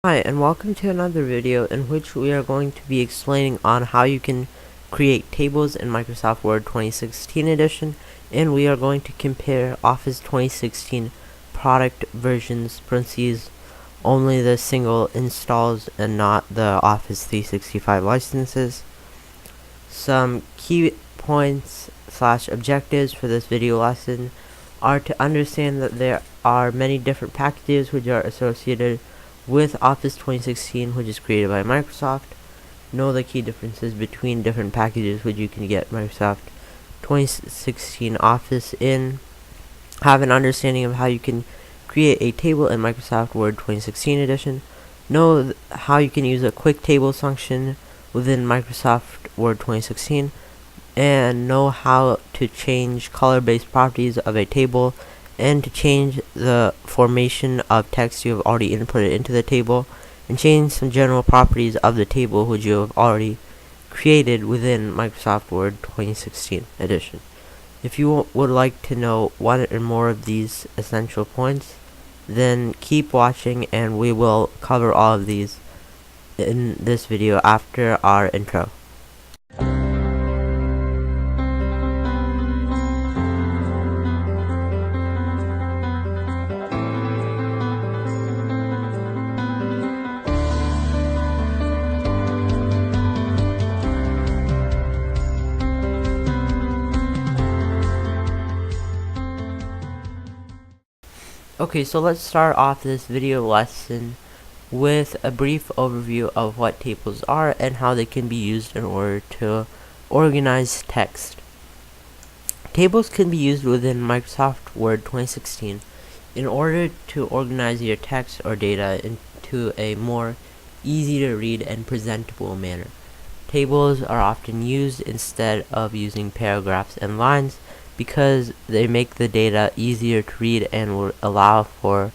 Hi, and welcome to another video in which we are going to be explaining on how you can create tables in Microsoft Word 2016 edition, and we are going to compare Office 2016 product versions, parentheses, only the single installs and not the Office 365 licenses. Some key points / objectives for this video lesson are to understand that there are many different packages which are associated with Office 2016, which is created by Microsoft. Know the key differences between different packages which you can get Microsoft 2016 Office in. Have an understanding of how you can create a table in Microsoft Word 2016 edition. Know how you can use a quick tables function within Microsoft Word 2016. And know how to change color-based properties of a table and to change the formation of text you have already inputted into the table, and change some general properties of the table which you have already created within Microsoft Word 2016 edition. If you would like to know one or more of these essential points, then keep watching and we will cover all of these in this video after our intro. Okay, so let's start off this video lesson with a brief overview of what tables are and how they can be used in order to organize text. Tables can be used within Microsoft Word 2016 in order to organize your text or data into a more easy to read and presentable manner. Tables are often used instead of using paragraphs and lines because they make the data easier to read and will allow for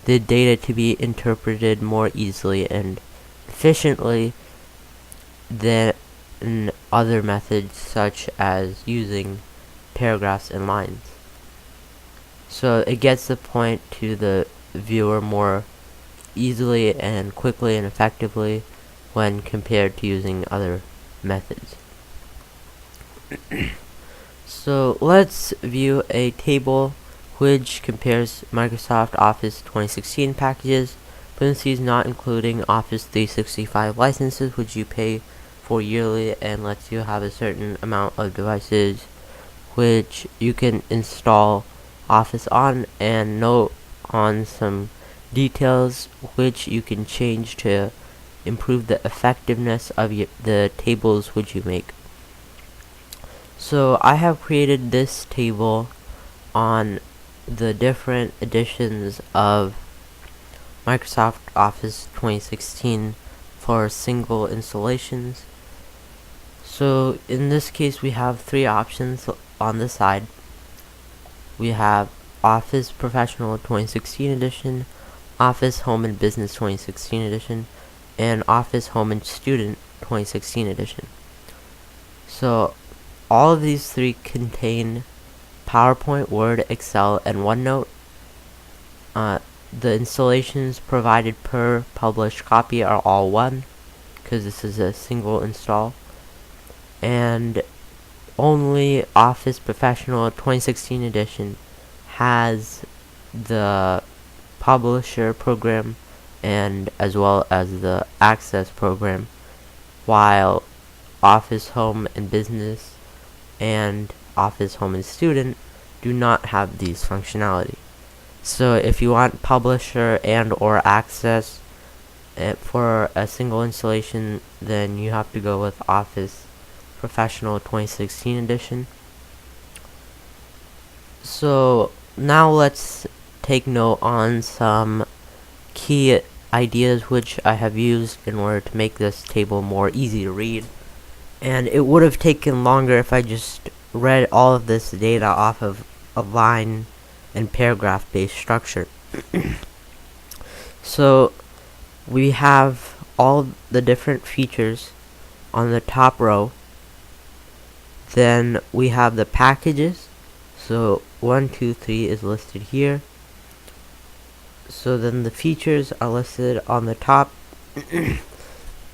the data to be interpreted more easily and efficiently than other methods such as using paragraphs and lines. So it gets the point to the viewer more easily and quickly and effectively when compared to using other methods. So let's view a table which compares Microsoft Office 2016 packages, parentheses not including Office 365 licenses which you pay for yearly and lets you have a certain amount of devices which you can install Office on, and note on some details which you can change to improve the effectiveness of the tables which you make. So I have created this table on the different editions of Microsoft Office 2016 for single installations. So in this case we have three options on the side. We have Office Professional 2016 edition, Office Home and Business 2016 edition, and Office Home and Student 2016 edition. So all of these three contain PowerPoint, Word, Excel, and OneNote. The installations provided per published copy are all one, because this is a single install. And only Office Professional 2016 edition has the Publisher program and as well as the Access program, while Office Home and Business and Office Home and Student do not have these functionality. So if you want Publisher and or Access for a single installation, then you have to go with Office Professional 2016 edition. So now let's take note on some key ideas which I have used in order to make this table more easy to read. And it would have taken longer if I just read all of this data off of a line and paragraph based structure. So we have all the different features on the top row. Then we have the packages. So 1, 2, 3 is listed here. So then the features are listed on the top.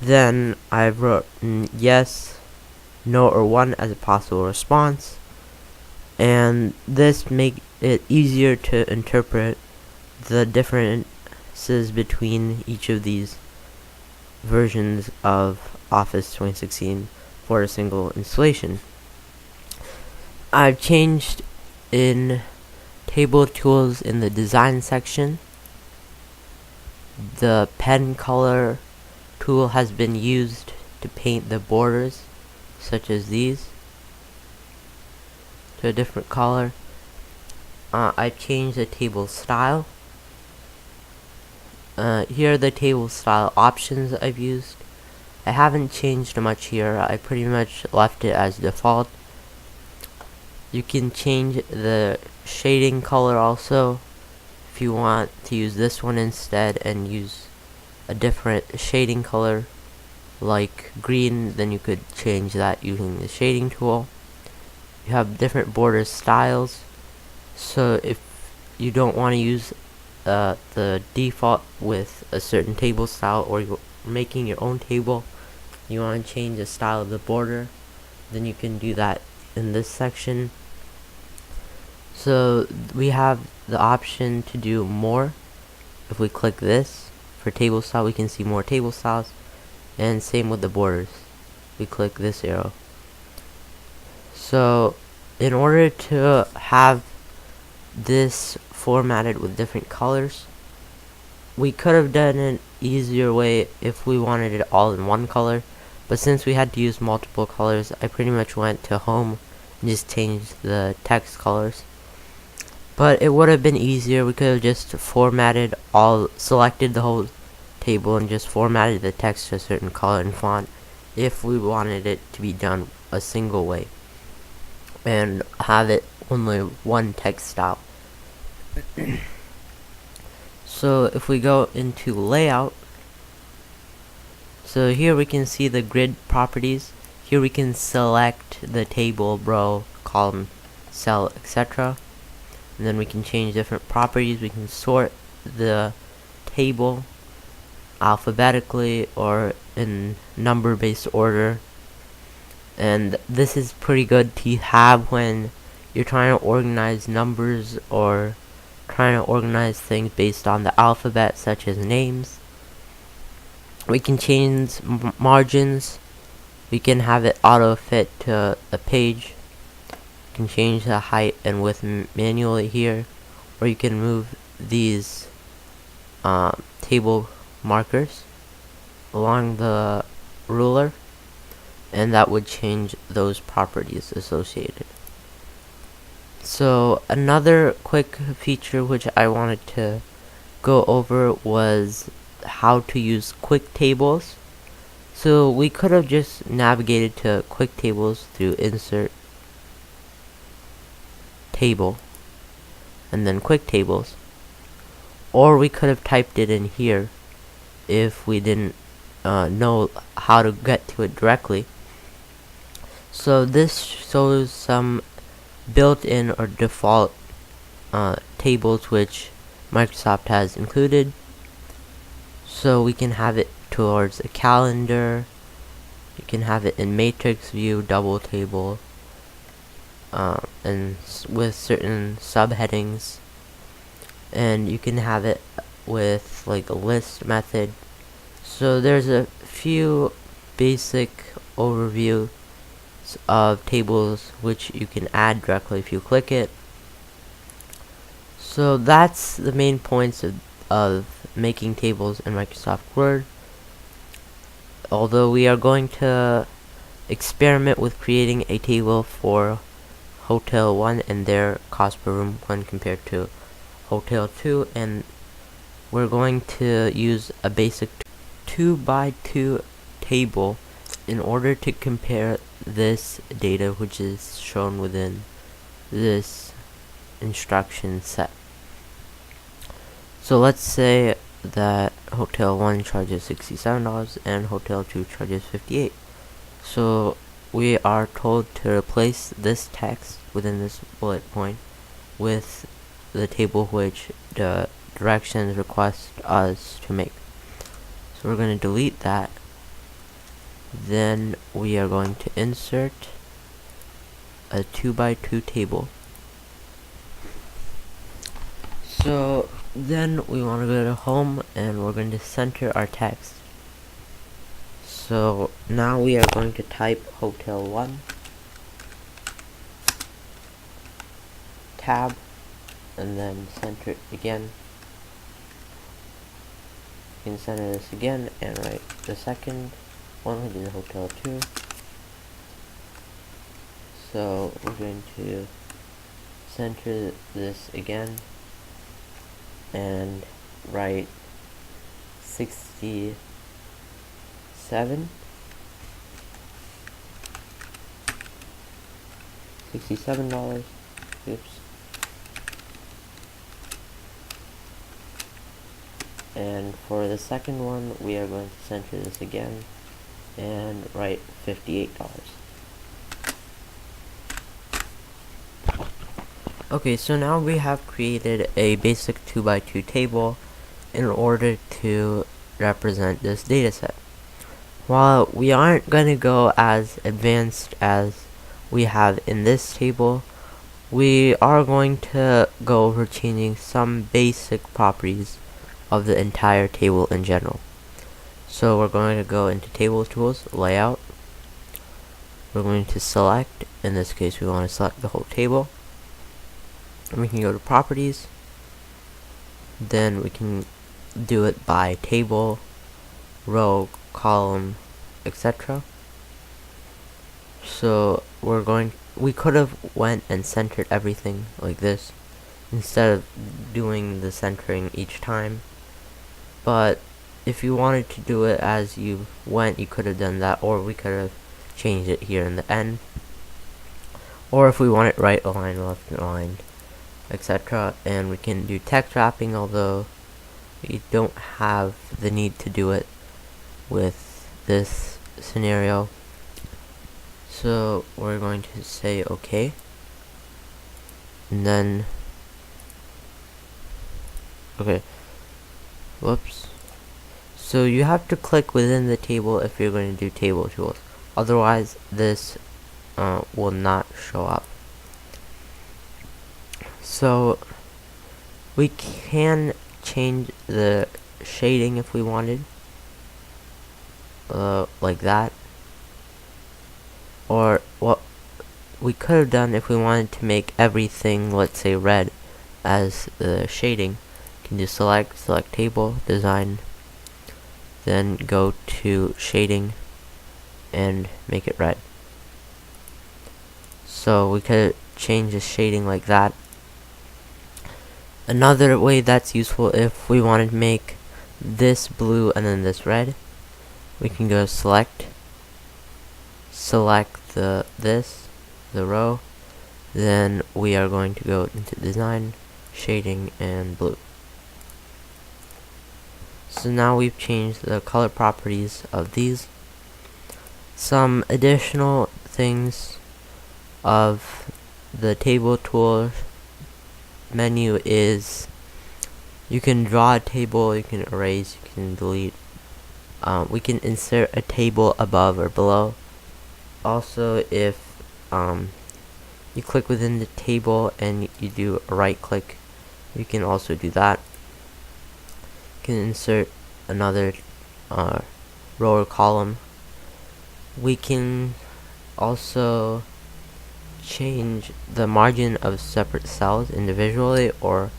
Then I wrote yes, no, or 1 as a possible response, and this make it easier to interpret the differences between each of these versions of Office 2016 for a single installation. I've changed in table tools in the design section. The pen color tool has been used to paint the borders, such as these, to a different color. I've changed the table style. Here are the table style options I've used. I haven't changed much here. I pretty much left it as default. You can change the shading color also if you want to use this one instead and use a different shading color like green, then you could change that using the shading tool. You have different border styles, so if you don't want to use the default with a certain table style, or you're making your own table, you want to change the style of the border, then you can do that in this section. So we have the option to do more. If we click this for table style, we can see more table styles, and same with the borders. We click this arrow. So in order to have this formatted with different colors, we could have done an easier way if we wanted it all in one color, but since we had to use multiple colors, I pretty much went to home and just changed the text colors. But it would have been easier. We could have just selected the whole table and just formatted the text to a certain color and font if we wanted it to be done a single way and have it only one text style. So if we go into layout, so here we can see the grid properties. Here we can select the table, row, column, cell, etc. And then we can change different properties. We can sort the table alphabetically or in number-based order. And this is pretty good to have when you're trying to organize numbers or trying to organize things based on the alphabet, such as names. We can change margins. We can have it auto fit to a page. You can change the height and width manually here, or you can move these table markers along the ruler, and that would change those properties associated. So another quick feature which I wanted to go over was how to use quick tables. So we could have just navigated to quick tables through insert table and then quick tables, or we could have typed it in here if we didn't know how to get to it directly. So this shows some built-in or default tables which Microsoft has included. So we can have it towards a calendar, you can have it in matrix view, double table, and with certain subheadings, and you can have it with like a list method. So there's a few basic overview of tables which you can add directly if you click it. So that's the main points of making tables in Microsoft Word. Although we are going to experiment with creating a table for Hotel 1 and their cost per room when compared to Hotel 2, and we're going to use a basic 2x2 table in order to compare this data which is shown within this instruction set. So let's say that Hotel 1 charges $67 and Hotel 2 charges $58. So we are told to replace this text within this bullet point with the table which directions request us to make. So we're going to delete that. Then we are going to insert a 2x2 table. So then we want to go to home and we're going to center our text. So now we are going to type Hotel 1 tab and then center it again. You can center this again and write the second one, which is Hotel 2. So we're going to center this again and write 67. $67. Oops. And for the second one, we are going to center this again and write $58. Okay, so now we have created a basic 2x2 table in order to represent this dataset. While we aren't going to go as advanced as we have in this table, we are going to go over changing some basic properties of the entire table in general. So we're going to go into Table Tools, Layout. We're going to select, in this case we want to select the whole table. And we can go to Properties. Then we can do it by table, row, column, etc. So we could have went and centered everything like this instead of doing the centering each time. But if you wanted to do it as you went, you could have done that, or we could have changed it here in the end. Or if we want it right aligned, left aligned, etc. And we can do text wrapping, although we don't have the need to do it with this scenario. So we're going to say OK. And then whoops. So you have to click within the table if you're going to do Table Tools. Otherwise, this will not show up. So we can change the shading if we wanted, like that. Or what we could have done if we wanted to make everything, let's say, red as the shading, you can just select Table, Design, then go to Shading and make it red. So we could change the shading like that. Another way that's useful, if we wanted to make this blue and then this red, we can go select the row, then we are going to go into Design, Shading, and Blue. So now we've changed the color properties of these. Some additional things of the Table Tools menu is you can draw a table, you can erase, you can delete. We can insert a table above or below. Also, if you click within the table and you do a right click, you can also do that. You can insert another row or column. We can also change the margin of separate cells individually or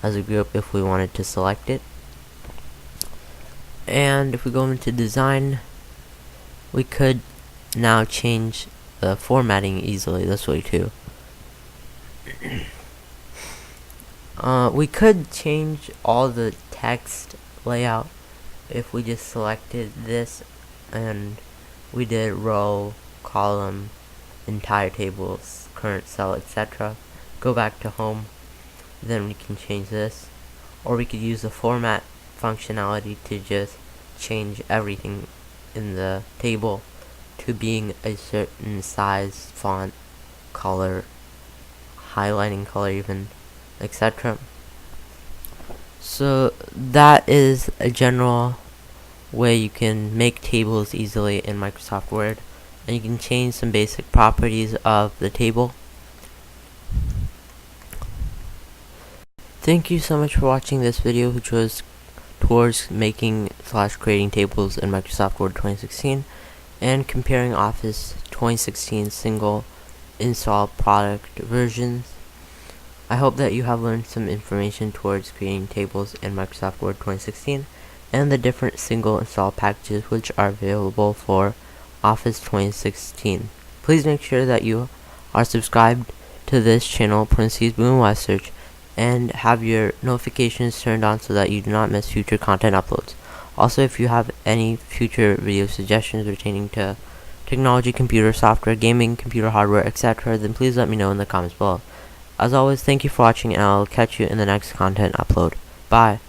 as a group if we wanted to select it. And if we go into Design, we could now change the formatting easily this way too. We could change all the text layout if we just selected this and we did row, column, entire tables, current cell, etc. Go back to home, then we can change this. Or we could use the format functionality to just change everything in the table to being a certain size, font, color, highlighting color even, etc. So that is a general way you can make tables easily in Microsoft Word, and you can change some basic properties of the table. Thank you so much for watching this video, which was towards making / creating tables in Microsoft Word 2016 and comparing Office 2016 single install product versions. I hope that you have learned some information towards creating tables in Microsoft Word 2016 and the different single install packages which are available for Office 2016. Please make sure that you are subscribed to this channel, Parentheses Boom Web Search, and have your notifications turned on so that you do not miss future content uploads. Also, if you have any future video suggestions pertaining to technology, computer software, gaming, computer hardware, etc., then please let me know in the comments below. As always, thank you for watching, and I'll catch you in the next content upload. Bye.